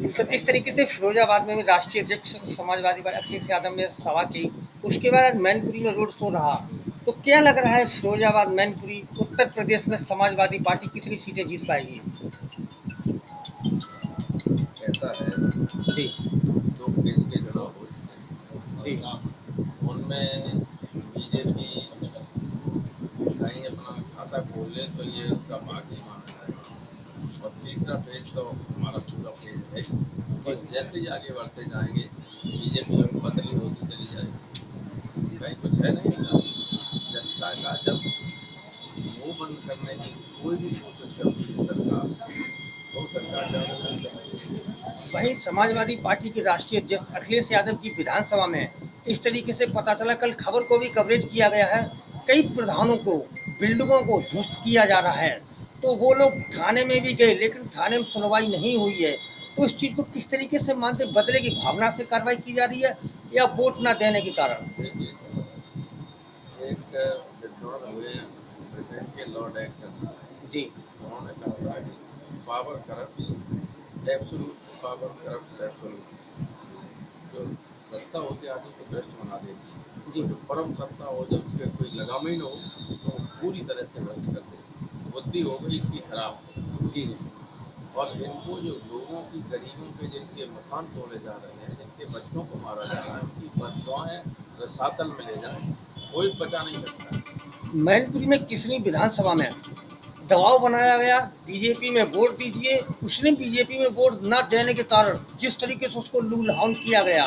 Sir, इस तरीके से फिरोजाबाद में भी राष्ट्रीय अध्यक्ष समाजवादी पार्टी अखिलेश यादव ने सभा की, उसके बाद मैनपुरी में रोड शो रहा। तो क्या लग रहा है फिरोजाबाद, मैनपुरी, उत्तर प्रदेश में समाजवादी पार्टी कितनी सीटें जीत पाएगी? ऐसा है, जी 2 फेज के चुनाव हो चुके जी हैं। उनमें बीजेपी कहीं अपना खाता खोल ले तो ये उसका भाग ही माना जाएगा। और तीसरा फेज तो हमारा पूरा फेज है ही। जी और जैसे ही आगे बढ़ते जाएंगे बीजेपी अब बदली होती चली जाएगी। कहीं कुछ है नहीं ऐसा। जनता का जब मुंह बंद करने की कोई भी कोशिश करती है सरकार, तो सरकार ज़्यादा दिन चलती है। वहीं समाजवादी पार्टी के राष्ट्रीय अध्यक्ष अखिलेश यादव की विधानसभा में इस तरीके से पता चला, कल खबर को भी कवरेज किया गया है, कई प्रधानों को, बिल्डिंगों को ध्वस्त किया जा रहा है। तो वो लोग थाने में भी गए, लेकिन थाने में सुनवाई नहीं हुई है। तो इस चीज़ को किस तरीके से मानते, बदले की भावना से कार्रवाई की जा रही है या वोट न देने के कारण? देखिए, एक विद्वान हुए ब्रिटेन के लॉर्ड एक्टन, जी उन्होंने कहा था कि power corrupts absolute, power corrupts absolute. जो सत्ता होती है आदमी को भ्रष्ट बना देती है, जी और जो परम सत्ता हो जब उसके कोई लगाम ही न हो तो वो पूरी तरह से भ्रष्ट कर देती है। बुद्धि हो गई इनकी खराब। जी और इनको जो लोगों की, गरीबों के जिनके मकान तोड़े जा रहे हैं, जिनके बच्चों को मारा जा रहा है, उनकी बददुआएं रसातल में ले जाएं, कोई बचा नहीं सकता। मैनपुरी में किसनी विधानसभा में दबाव बनाया गया, बीजेपी में वोट दीजिए, उसने बीजेपी में वोट न देने के कारण जिस तरीके से उसको लूलहाउन किया गया,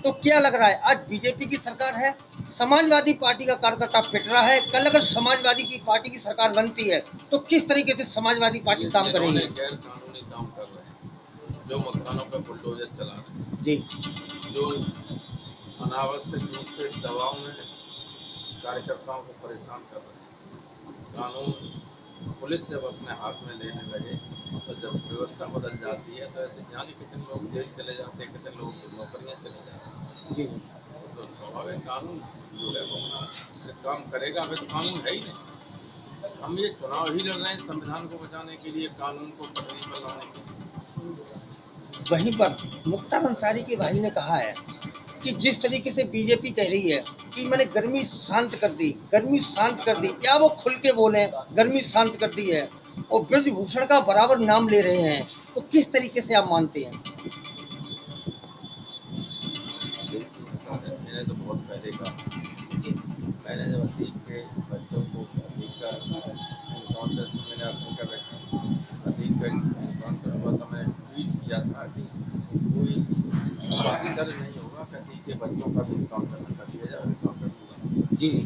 तो क्या लग रहा है आज बीजेपी की सरकार है, समाजवादी पार्टी का कार्यकर्ता पिट रहा है, कल अगर समाजवादी की पार्टी की सरकार बनती है तो किस तरीके से समाजवादी पार्टी ये काम जिन्होंने करेगी? गैर कानूनी काम कर रहे हैं, जो मकानों पर बुलडोजर चला रहे हैं, जी जो अनावश्यक रूप से दबाव में कार्यकर्ताओं को परेशान कर रहे हैं, कानून पुलिस जब अपने हाथ में लेने लगे तो जब व्यवस्था बदल जाती है तो ऐसे जाने कितने लोग जेल चले जाते हैं, कितने लोगों की नौकरियां चले जाती जी हैं। तो स्वाभाविक कानून जो है वो अपना काम करेगा। अभी तो कानून है ही नहीं। हम ये चुनाव ही लड़ रहे हैं संविधान को बचाने के लिए, कानून को पटरी पर लाने के लिए। वहीं पर मुख्तार अंसारी के भाई ने कहा है कि जिस तरीके से बीजेपी कह रही है कि मैंने गर्मी शांत कर दी, गर्मी शांत कर दी, क्या वो खुल के बोले गर्मी शांत कर दी है, और ब्रजभूषण का बराबर नाम ले रहे हैं, तो किस तरीके से आप मानते हैं? बिल्कुल ऐसा है। मैंने तो बहुत पहले कहा, जी मैंने जब अतीक के बच्चों को, अतीक का एनकाउंटर थी, मैंने आशंका व्यक्त, अतीक का एनकाउंटर हुआ तो मैंने ट्वीट किया था कि कोई आश्चर्य नहीं होगा कि अतीक के बच्चों का भी एनकाउंटर न कर दिया जाए। एनकाउंटर हुआ। जी जी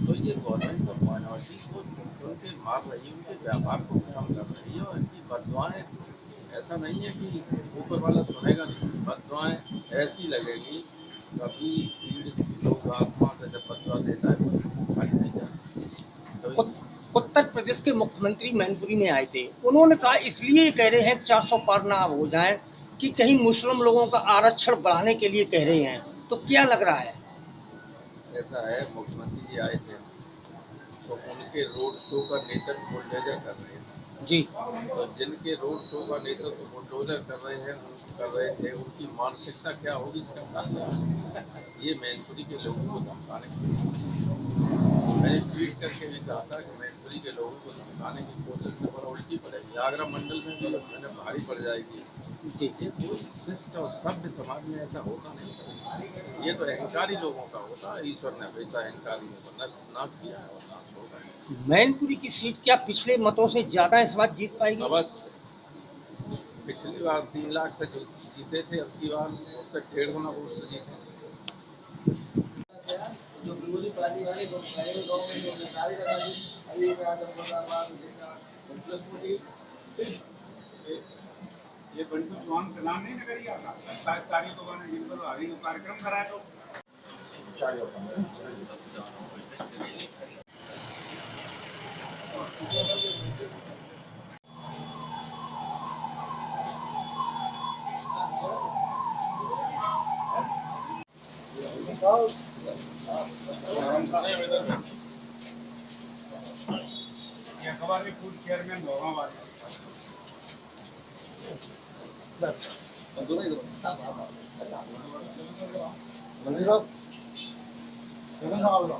तो ये गवर्नमेंट तो माइनॉरिटी को चुन चुन के मार रही है, उनके व्यापार को खत्म कर रही है, और इनकी बददुआएं, ऐसा नहीं है कि ऊपर वाला सुनेगा नहीं, बददुआएं ऐसी लगेगी। कभी पीड़ित लोग आत्मा से जब बददुआ देता है तो खाली नहीं जाती कभी। उत्तर प्रदेश के मुख्यमंत्री मैनपुरी में आए थे, उन्होंने कहा इसलिए कह रहे हैं 400 पार ना हो जाए कि कहीं मुस्लिम लोगों का आरक्षण बढ़ाने के लिए कह रहे हैं, तो क्या लग रहा है? ऐसा है, मुख्यमंत्री जी आए थे तो उनके रोड शो का नेतृत्व बुलडोजर कर रहे जी थे। तो जिनके रोड शो का नेतृत्व बुलडोजर कर रहे हैं, कर रहे थे, उनकी मानसिकता क्या होगी इसका अंदाजा लगा सकते हैं। ये मैनपुरी के लोगों को धमकाने की कोशिश, मैंने ट्वीट करके भी कहा था कि मैनपुरी के लोगों को धमकाने की कोशिश तो पर उल्टी पड़ेगी, आगरा मंडल में भी मैंने भारी पड़ जाएगी। जी ये कोई शिष्ट और सभ्य समाज में ऐसा होता नहीं। ये तो अहंकारी लोगों का होता है। ईश्वर ने हमेशा अहंकारियों को नष्ट, नाश किया है और नाश होगा। मैनपुरी की सीट क्या पिछले मतों से ज्यादा इस बार जीत पाएगी? अवश्य। पिछली बार 3 लाख से जो जीते थे, अब की बार उससे 1.5 गुना वोट से जीते। जो विरोधी पार्टी वाले गवर्नमेंट में सारे का अभी ये बंटू चौहान का नाम नहीं नगरी आता 27 तारीख को बने जिनको तो अभी कार्यक्रम कराया तो ये अखबार में फूड चेयरमैन होगा वाले मंत्री साहब सेकंड सवाल लो